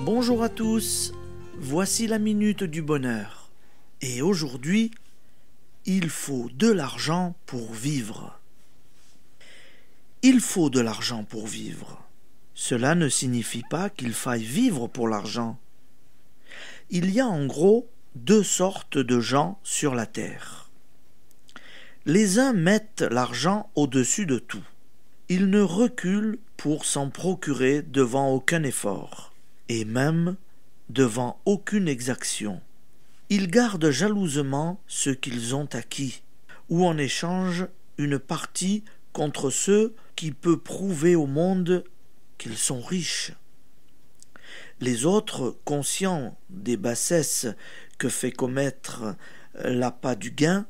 Bonjour à tous, voici la minute du bonheur. Et aujourd'hui, il faut de l'argent pour vivre. Il faut de l'argent pour vivre. Cela ne signifie pas qu'il faille vivre pour l'argent. Il y a en gros deux sortes de gens sur la terre. Les uns mettent l'argent au-dessus de tout. Ils ne reculent pour s'en procurer devant aucun effort, et même devant aucune exaction. Ils gardent jalousement ce qu'ils ont acquis, ou en échange une partie contre ceux qui peuvent prouver au monde qu'ils sont riches. Les autres, conscients des bassesses que fait commettre l'appât du gain,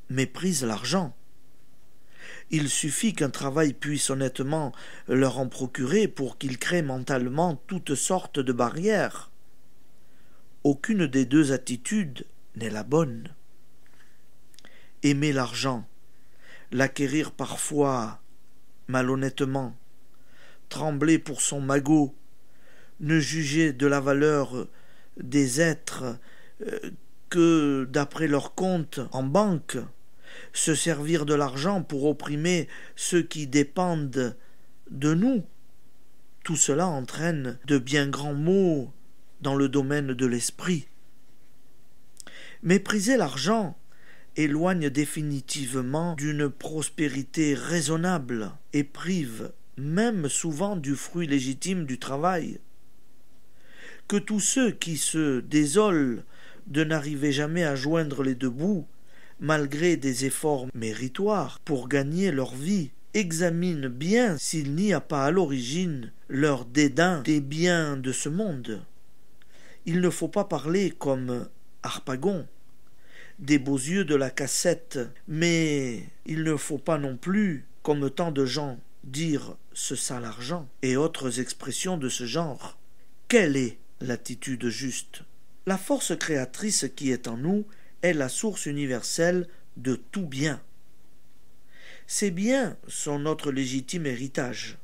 méprisent l'argent. Il suffit qu'un travail puisse honnêtement leur en procurer pour qu'ils créent mentalement toutes sortes de barrières. Aucune des deux attitudes n'est la bonne. Aimer l'argent, l'acquérir parfois malhonnêtement, trembler pour son magot, ne juger de la valeur des êtres que d'après leur compte en banque, se servir de l'argent pour opprimer ceux qui dépendent de nous. Tout cela entraîne de bien grands maux dans le domaine de l'esprit. Mépriser l'argent éloigne définitivement d'une prospérité raisonnable et prive même souvent du fruit légitime du travail. Que tous ceux qui se désolent de n'arriver jamais à joindre les deux bouts, malgré des efforts méritoires pour gagner leur vie, examinent bien s'il n'y a pas à l'origine leur dédain des biens de ce monde. Il ne faut pas parler comme Harpagon, des beaux yeux de la cassette, mais il ne faut pas non plus, comme tant de gens, dire ce sale argent et autres expressions de ce genre. Quelle est l'attitude juste? La force créatrice qui est en nous est la source universelle de tout bien. Ces biens sont notre légitime héritage,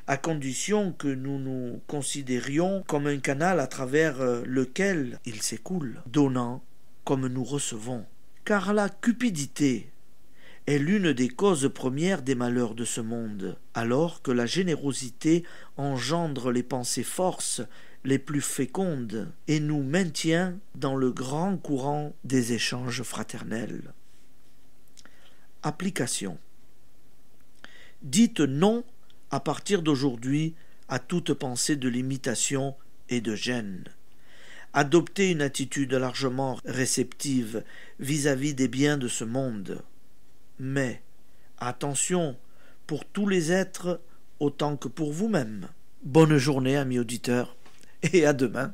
à condition que nous nous considérions comme un canal à travers lequel ils s'écoulent, donnant comme nous recevons. Car la cupidité est l'une des causes premières des malheurs de ce monde, alors que la générosité engendre les pensées forces les plus fécondes et nous maintient dans le grand courant des échanges fraternels. Application. Dites non à partir d'aujourd'hui à toute pensée de limitation et de gêne. Adoptez une attitude largement réceptive vis-à-vis des biens de ce monde. Mais attention pour tous les êtres autant que pour vous-même. Bonne journée, amis auditeurs, et à demain.